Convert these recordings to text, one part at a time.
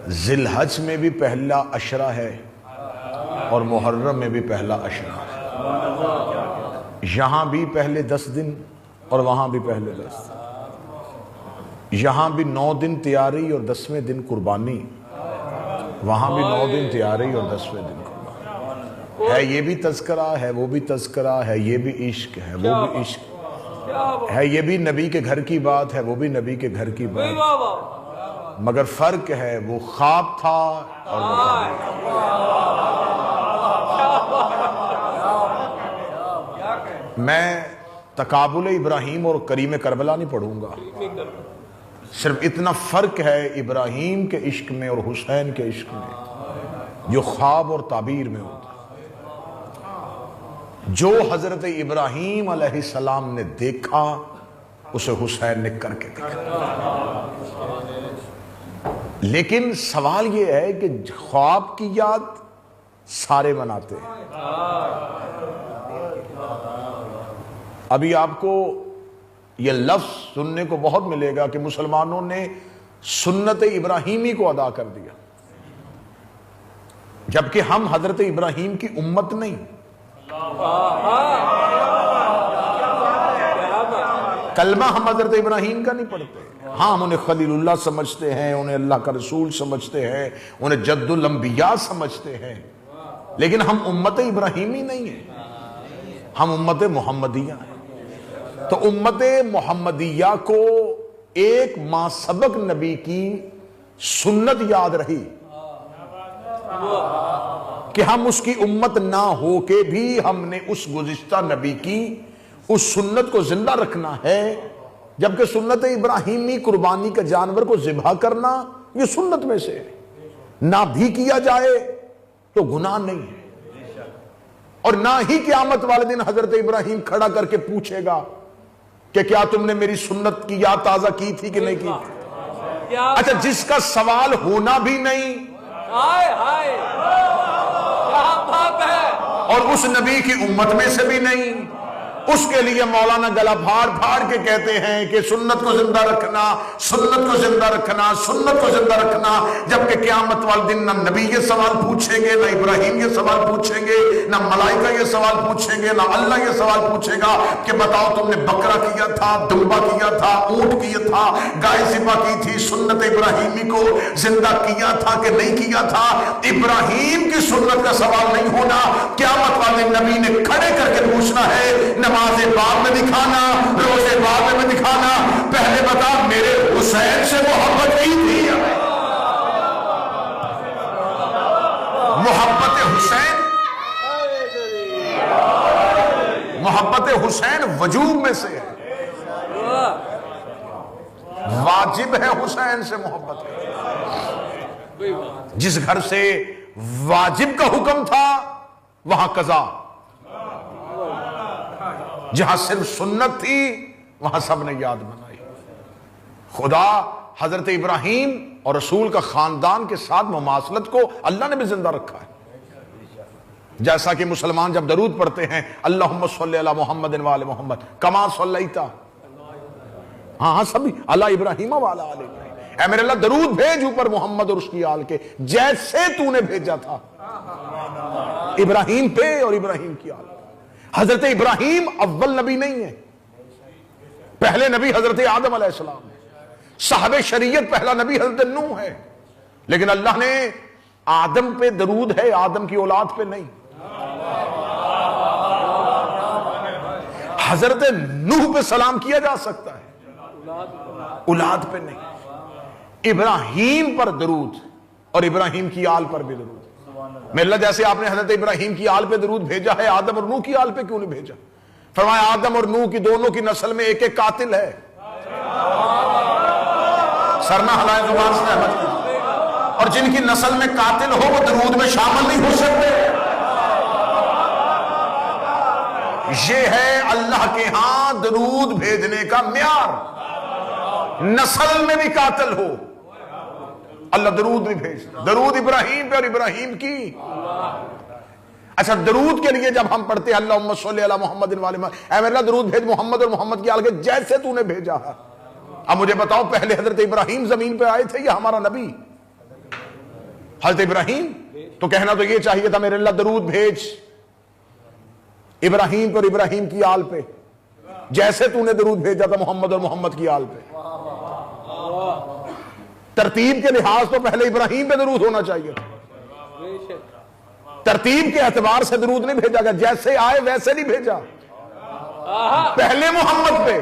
ذی الحج میں بھی پہلا عشرہ ہے اور محرم میں بھی پہلا عشرہ ہے، یہاں بھی پہلے 10 دن اور وہاں بھی پہلے 10 دن، یہاں بھی 9 دن تیاری اور 10ویں دن قربانی، وہاں بھی 9 دن تیاری اور 10ویں دن قربانی ہے۔ یہ بھی تذکرہ ہے، وہ بھی تذکرہ ہے، یہ بھی عشق ہے، وہ بھی عشق ہے، یہ بھی نبی کے گھر کی بات ہے، وہ بھی نبی کے گھر کی بات، مگر فرق ہے وہ خواب تھا اور وہ میں تقابل ابراہیم اور کریم کربلا نہیں پڑھوں گا، صرف اتنا فرق ہے ابراہیم کے عشق میں اور حسین کے عشق میں جو خواب اور تعبیر میں ہوتا ہے۔ جو حضرت ابراہیم علیہ السلام نے دیکھا اسے حسین نے کر کے دکھایا، لیکن سوال یہ ہے کہ خواب کی یاد سارے مناتے ہیں۔ ابھی آپ کو یہ لفظ سننے کو بہت ملے گا کہ مسلمانوں نے سنت ابراہیمی کو ادا کر دیا، جبکہ ہم حضرت ابراہیم کی امت نہیں، کلمہ ہم حضرت ابراہیم کا نہیں پڑھتے، ہاں ہم انہیں خلیل اللہ سمجھتے ہیں، انہیں اللہ کا رسول سمجھتے ہیں، انہیں جد الانبیاء سمجھتے ہیں، لیکن ہم امت ابراہیمی نہیں ہیں، ہم امت محمدیہ ہیں۔ تو امت محمدیہ کو ایک ماں سبق نبی کی سنت یاد رہی کہ ہم اس کی امت نہ ہو کے بھی ہم نے اس گزشتہ نبی کی اس سنت کو زندہ رکھنا ہے، جبکہ سنت ابراہیمی قربانی کا جانور کو ذبح کرنا یہ سنت میں سے ہے، نہ بھی کیا جائے تو گناہ نہیں ہے، اور نہ ہی قیامت والے دن حضرت ابراہیم کھڑا کر کے پوچھے گا کہ کیا تم نے میری سنت کی یاد تازہ کی تھی کہ نہیں کی تھی؟ اچھا، جس کا سوال ہونا بھی نہیں اور اس نبی کی امت میں سے بھی نہیں، اس کے لیے مولانا گلا پھاڑ پھاڑ کے کہتے ہیں کہ سنت کو زندہ رکھنا، سنت کو زندہ رکھنا، سنت کو زندہ رکھنا، جبکہ قیامت والے دن نہ نبی یہ سوال پوچھیں گے، نہ ابراہیم یہ سوال پوچھیں گے، نہ ملائکہ یہ سوال پوچھیں گے، نہ اللہ یہ سوال پوچھے گا کہ بتاؤ تم نے بکرا کیا تھا، دمبا کیا تھا، اونٹ کیا تھا، گائے ذبح کی تھی، سنت ابراہیمی کو زندہ کیا تھا کہ نہیں کیا تھا؟ ابراہیم کی سنت کا سوال نہیں ہونا، قیامت والے نبی نے کھڑے کر کے پوچھنا ہے، نماز باب میں دکھانا، روزے باب میں دکھانا، پہلے بتا میرے حسین سے محبت کی تھی؟ محبت حسین، محبت حسین وجوب میں سے ہے، واجب ہے حسین سے محبت ہے۔ جس گھر سے واجب کا حکم تھا وہاں قضا، جہاں صرف سنت تھی وہاں سب نے یاد بنائی۔ خدا حضرت ابراہیم اور رسول کا خاندان کے ساتھ مماثلت کو اللہ نے بھی زندہ رکھا ہے، جیسا کہ مسلمان جب درود پڑھتے ہیں اللہم صلی علی محمد وعلی محمد کما صلیتا، ہاں سبھی علی ابراہیم وعلی آل ابراہیم، اے میرے اللہ درود بھیج اوپر محمد اور اس کی آل کے جیسے تو نے بھیجا تھا ابراہیم پہ اور ابراہیم کی آل۔ حضرت ابراہیم اول نبی نہیں ہے، پہلے نبی حضرت آدم علیہ السلام ہے، صاحب شریعت پہلا نبی حضرت نوح ہے، لیکن اللہ نے آدم پہ درود ہے، آدم کی اولاد پہ نہیں۔ حضرت نوح پہ سلام کیا جا سکتا ہے، اولاد پہ نہیں۔ ابراہیم پر درود اور ابراہیم کی آل پر بھی درود۔ میرے اللہ جیسے آپ نے حضرت ابراہیم کی آل پہ درود بھیجا ہے، آدم اور نوح کی آل پہ کیوں نہیں بھیجا؟ فرمایا آدم اور نوح کی دونوں کی نسل میں ایک ایک قاتل ہے، سرنا ہلائے زبان سے احمد کی، اور جن کی نسل میں قاتل ہو وہ درود میں شامل نہیں ہو سکتے۔ یہ ہے اللہ کے ہاں درود بھیجنے کا معیار، نسل میں بھی قاتل ہو اللہ درود بھی بھیجتا، درود ابراہیم پہ اور ابراہیم کی۔ اچھا، درود کے لیے جب ہم پڑھتے ہیں اللہم صلی علی محمد وعلی محمد، اے میرے اللہ درود بھیج محمد اور محمد کی آل کے جیسے تو نے بھیجا ہے۔ اب مجھے بتاؤ پہلے حضرت ابراہیم زمین پہ آئے تھے یا ہمارا نبی؟ حضرت ابراہیم تو کہنا تو یہ چاہیے تھا میرے اللہ درود بھیج ابراہیم پر ابراہیم کی آل پہ، جیسے تو نے درود بھیجا تھا محمد اور محمد کی آل پہ۔ ترتیب کے لحاظ تو پہلے ابراہیم پہ درود ہونا چاہیے تھا، ترتیب کے اعتبار سے درود نہیں بھیجا گیا، جیسے آئے ویسے نہیں بھیجا، پہلے محمد پہ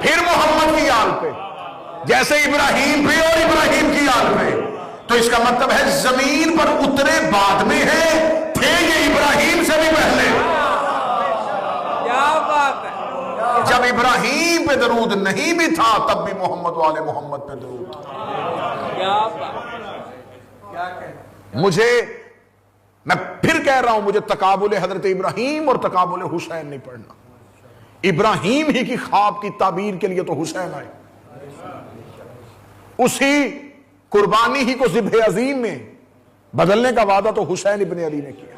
پھر محمد کی آل پہ، جیسے ابراہیم پہ اور ابراہیم کی آل پہ۔ تو اس کا مطلب ہے زمین پر اترے بعد میں ہے، تھے یہ ابراہیم سے بھی پہلے۔ کیا بات ہے، جب ابراہیم پہ درود نہیں بھی تھا تب بھی محمد والے محمد پہ درود تھا۔ کیا بات، کیا کہتے میں پھر کہہ رہا ہوں، مجھے تقابل حضرت ابراہیم اور تقابل حسین نہیں پڑھنا۔ ابراہیم ہی کی خواب کی تعبیر کے لیے تو حسین آئے، اسی قربانی ہی کو ذبح عظیم میں بدلنے کا وعدہ تو حسین ابن علی نے کیا۔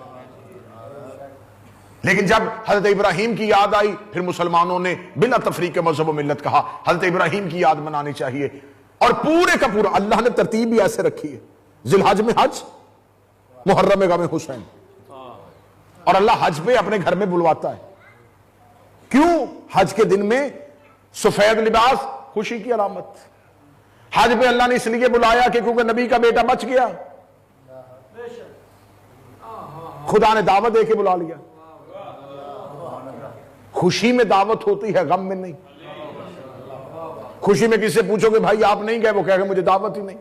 لیکن جب حضرت ابراہیم کی یاد آئی پھر مسلمانوں نے بلا تفریق مذہب و ملت کہا حضرت ابراہیم کی یاد منانی چاہیے، اور پورے کا پورا اللہ نے ترتیب بھی ایسے رکھی ہے، ذی الحج میں حج، محرم میں غم حسین، اور اللہ حج پہ اپنے گھر میں بلواتا ہے۔ کیوں؟ حج کے دن میں سفید لباس خوشی کی علامت، حج پہ اللہ نے اس لیے بلایا کہ کیونکہ نبی کا بیٹا بچ گیا، خدا نے دعوت دے کے بلا لیا۔ خوشی میں دعوت ہوتی ہے، غم میں نہیں۔ خوشی میں کسی سے پوچھو کہ بھائی آپ نہیں گئے، وہ کہے گا مجھے دعوت ہی نہیں۔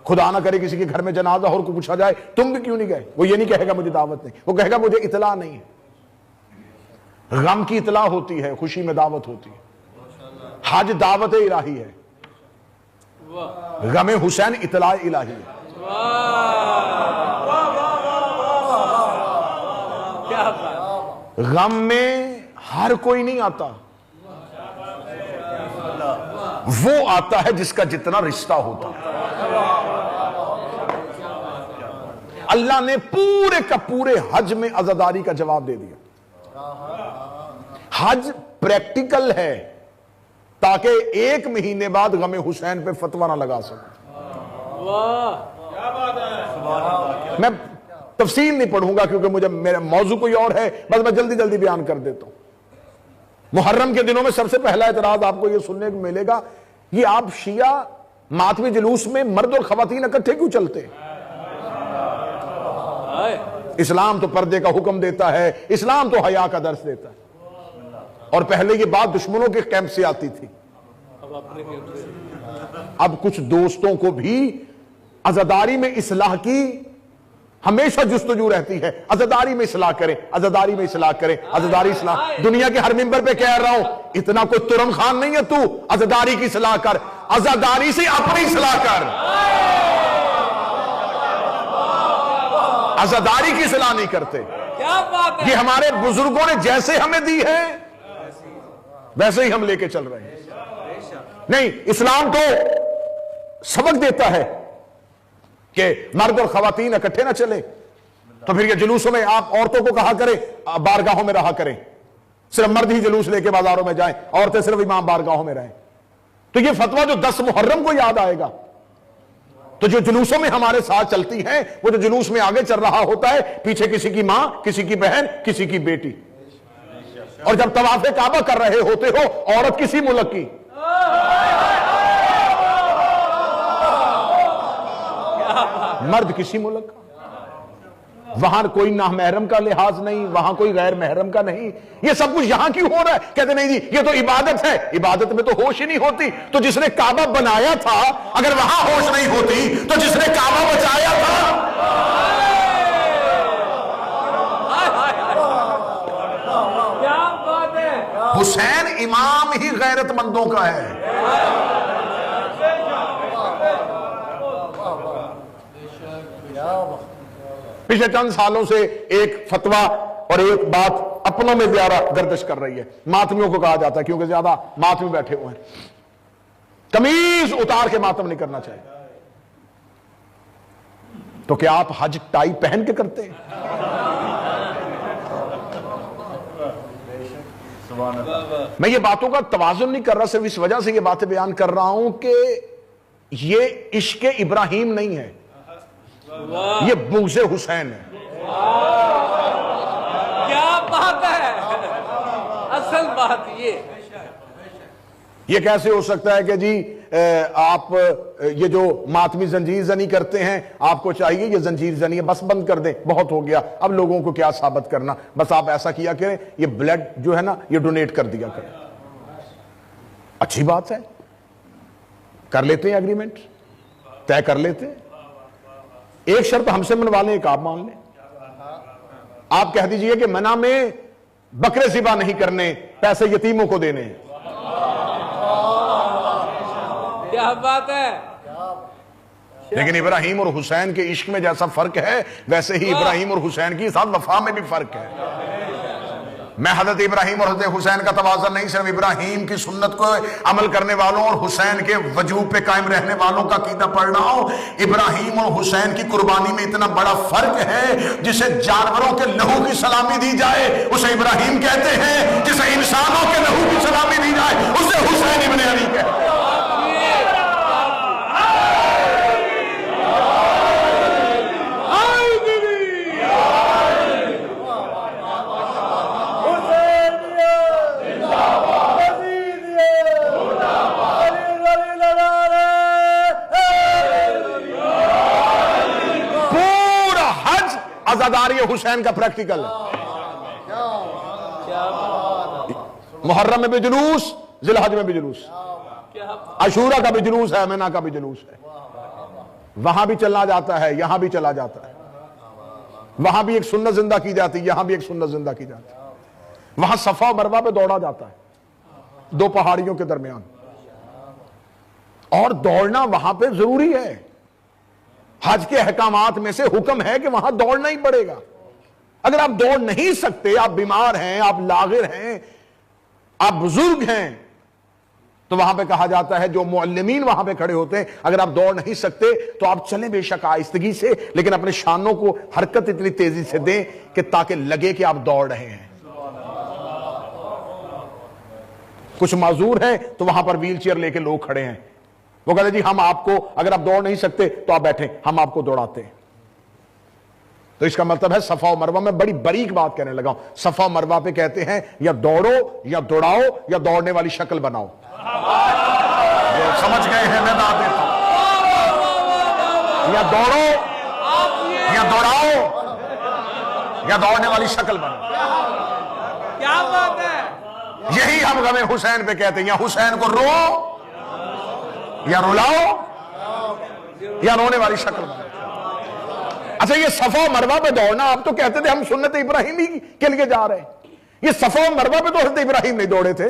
خدا نہ کرے کسی کے گھر میں جنازہ اور کو پوچھا جائے تم بھی کیوں نہیں گئے، وہ یہ نہیں کہے گا مجھے دعوت نہیں، وہ کہے گا مجھے اطلاع نہیں ہے۔ غم کی اطلاع ہوتی ہے، خوشی میں دعوت ہوتی ہے۔ حج دعوت الہی ہے، غم حسین اطلاع الہی ہے۔ غم میں ہر کوئی نہیں آتا، وہ آتا ہے جس کا جتنا رشتہ ہوتا۔ اللہ نے پورے کا پورے حج میں عزاداری کا جواب دے دیا۔ حج پریکٹیکل ہے تاکہ ایک مہینے بعد غم حسین پہ فتویٰ نہ لگا سکے۔ میں تفصیل نہیں پڑھوں گا کیونکہ مجھے میرا موضوع کوئی اور ہے، بس میں جلدی جلدی بیان کر دیتا ہوں۔ محرم کے دنوں میں سب سے پہلا اعتراض آپ کو یہ سننے کو ملے گا، یہ آپ شیعہ ماتمی جلوس میں مرد اور خواتین اکٹھے کیوں چلتے؟ اسلام تو پردے کا حکم دیتا ہے، اسلام تو حیا کا درس دیتا ہے، اور پہلے یہ بات دشمنوں کے کیمپ سے آتی تھی، اب کچھ دوستوں کو بھی عزاداری میں اصلاح کی ہمیشہ جستجو رہتی ہے، عزاداری میں اصلاح کریں، عزاداری میں اصلاح کریں، عزاداری اصلاح۔ دنیا کے ہر ممبر پہ کہہ رہا ہوں، اتنا کوئی ترن خان نہیں ہے تو عزاداری کی اصلاح کر، عزاداری سے اپنی اصلاح کر، عزاداری کی اصلاح نہیں کرتے۔ کیا بات ہے، یہ ہمارے بزرگوں نے جیسے ہمیں دی ہے ویسے ہی ہم لے کے چل رہے ہیں۔ نہیں، اسلام تو سبق دیتا ہے کہ مرد اور خواتین اکٹھے نہ چلے، تو پھر یہ جلوسوں میں آپ عورتوں کو کہا کریں بارگاہوں میں رہا کریں، صرف مرد ہی جلوس لے کے بازاروں میں جائیں، عورتیں صرف امام بارگاہوں میں رہیں۔ تو یہ فتویٰ جو 10 محرم کو یاد آئے گا، تو جو جلوسوں میں ہمارے ساتھ چلتی ہیں، وہ جو جلوس میں آگے چل رہا ہوتا ہے، پیچھے کسی کی ماں، کسی کی بہن، کسی کی بیٹی، اور جب طواف کعبہ کر رہے ہوتے ہو عورت کسی ملک کی، مرد کسی ملک کا، وہاں کوئی نامحرم کا لحاظ نہیں، وہاں کوئی غیر محرم کا نہیں۔ یہ سب کچھ یہاں کیوں ہو رہا ہے؟ کہتے نہیں جی یہ تو عبادت ہے، عبادت میں تو ہوش ہی نہیں ہوتی۔ تو جس نے کعبہ بنایا تھا اگر وہاں ہوش نہیں ہوتی تو جس نے کعبہ بچایا تھا، حسین امام ہی غیرت مندوں کا ہے۔ پچھلے چند سالوں سے ایک فتویٰ اور ایک بات اپنوں میں زیادہ گردش کر رہی ہے، ماتمیوں کو کہا جاتا ہے کیونکہ زیادہ ماتمی بیٹھے ہوئے ہیں، تمیز اتار کے ماتم نہیں کرنا چاہیے۔ تو کیا آپ حج ٹائی پہن کے کرتے ہیں؟ میں یہ باتوں کا توازن نہیں کر رہا، صرف اس وجہ سے یہ باتیں بیان کر رہا ہوں کہ یہ عشق ابراہیم نہیں ہے، یہ بغض حسین ہے. کیا بات ہے، اصل بات یہ کیسے ہو سکتا ہے کہ جی آپ یہ جو ماتمی زنجیر زنی کرتے ہیں، آپ کو چاہیے یہ زنجیر زنی ہے بس بند کر دیں، بہت ہو گیا، اب لوگوں کو کیا ثابت کرنا، بس آپ ایسا کیا کریں، یہ بلڈ جو ہے نا یہ ڈونیٹ کر دیا کریں. اچھی بات ہے، کر لیتے ہیں اگریمنٹ، طے کر لیتے ہیں. ایک شرط ہم سے منوا لیں، ایک آپ مان لیں. آپ کہہ دیجئے کہ منع میں بکرے ذبح نہیں کرنے، پیسے یتیموں کو دینے ہیں. کیا بات ہے. لیکن ابراہیم اور حسین کے عشق میں جیسا فرق ہے، ویسے ہی ابراہیم اور حسین کی ساتھ وفا میں بھی فرق ہے. میں حضرت ابراہیم اور حضرت حسین کا توازن نہیں، صرف ابراہیم کی سنت کو عمل کرنے والوں اور حسین کے وجوب پہ قائم رہنے والوں کا عقیدہ پڑھ رہا ہوں. ابراہیم اور حسین کی قربانی میں اتنا بڑا فرق ہے، جسے جانوروں کے لہو کی سلامی دی جائے اسے ابراہیم کہتے ہیں، جسے انسانوں کے لہو کی سلامی دی جائے اسے حسین ابن علی کہتے ہیں. عزاداری حسین کا پریکٹیکل ہے. محرم میں بھی جلوس، ذی الحج میں بھی جلوس، عاشورہ کا بھی جلوس ہے، مینا کا بھی جلوس ہے. وہاں بھی چلنا جاتا ہے، یہاں بھی چلا جاتا ہے. وہاں بھی ایک سنت زندہ کی جاتی ہے، یہاں بھی ایک سنت زندہ کی جاتی ہے. وہاں صفا و مروہ پہ دوڑا جاتا ہے، دو پہاڑیوں کے درمیان، اور دوڑنا وہاں پہ ضروری ہے. حج کے احکامات میں سے حکم ہے کہ وہاں دوڑنا ہی پڑے گا. اگر آپ دوڑ نہیں سکتے، آپ بیمار ہیں، آپ لاغر ہیں، آپ بزرگ ہیں، تو وہاں پہ کہا جاتا ہے، جو معلمین وہاں پہ کھڑے ہوتے ہیں، اگر آپ دوڑ نہیں سکتے تو آپ چلیں بے شک آہستگی سے، لیکن اپنے شانوں کو حرکت اتنی تیزی سے دیں کہ تاکہ لگے کہ آپ دوڑ رہے ہیں. کچھ معذور ہیں تو وہاں پر ویل چیئر لے کے لوگ کھڑے ہیں، وہ کہتے ہیں جی ہم آپ کو، اگر آپ دوڑ نہیں سکتے تو آپ بیٹھیں، ہم آپ کو دوڑاتے ہیں. تو اس کا مطلب ہے صفا و مروہ میں بڑی باریک بات کہنے لگا ہوں. صفا و مروہ پہ کہتے ہیں یا دوڑو یا دوڑاؤ یا دوڑنے والی شکل بناؤ. سمجھ گئے ہیں؟ میں بات دیتا ہوں، یا دوڑو یا دوڑاؤ یا دوڑنے والی شکل بناؤ. کیا بات ہے. یہی ہم غم حسین پہ کہتے ہیں، یا حسین کو رو یا رلاؤ یا رونے والی شکل بناؤ. اچھا یہ صفا و مروہ پہ دوڑنا، آپ تو کہتے تھے ہم سنت ابراہیمی کے لیے جا رہے ہیں. یہ صفا و مروہ پہ تو حضرت ابراہیم نہیں دوڑے تھے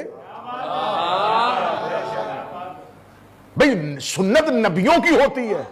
بھئی. سنت نبیوں کی ہوتی ہے،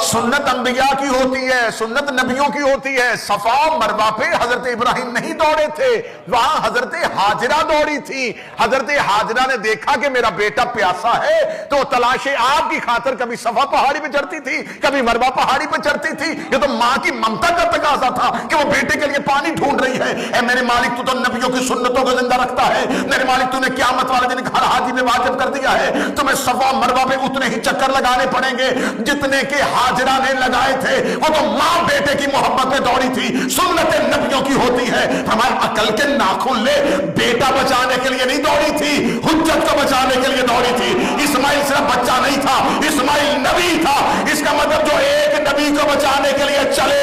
سنت انبیاء کی ہوتی ہے، سنت نبیوں کی ہوتی ہے. صفا و مروہ پہ حضرت ابراہیم نہیں دوڑے تھے، وہاں حضرت حاجرہ دوڑی تھی. حضرت حاجرہ نے دیکھا کہ میرا بیٹا پیاسا ہے تو تلاش آب کی خاطر کبھی صفا پہاڑی پہ چڑھتی تھی، کبھی مروہ پہاڑی پہ چڑھتی تھی. یہ تو ماں کی ممتا کا تقاضا تھا کہ وہ بیٹے کے لیے پانی ڈھونڈ رہی ہے. اے میرے مالک، تو نبیوں کی سنتوں کو زندہ رکھتا ہے. میرے مالک، تو نے قیامت والے دن ہر حاجی میں واجب کر دیا ہے، تمہیں صفا و مروہ پہ اتنے ہی چکر لگانے پڑیں گے جتنے کے حاجرہ نے لگائے تھے. وہ تو ماں بیٹے کی محبت میں دوڑی تھی. سنت نبیوں کی ہوتی ہے. ہمارے عقل کے ناخن لے، بیٹا بچانے کے لیے نہیں دوڑی تھی، حجت کو بچانے کے لیے دوڑی تھی. اسماعیل صرف بچہ نہیں تھا، اسماعیل نبی تھا. اس کا مطلب جو ایک نبی کو بچانے کے لیے چلے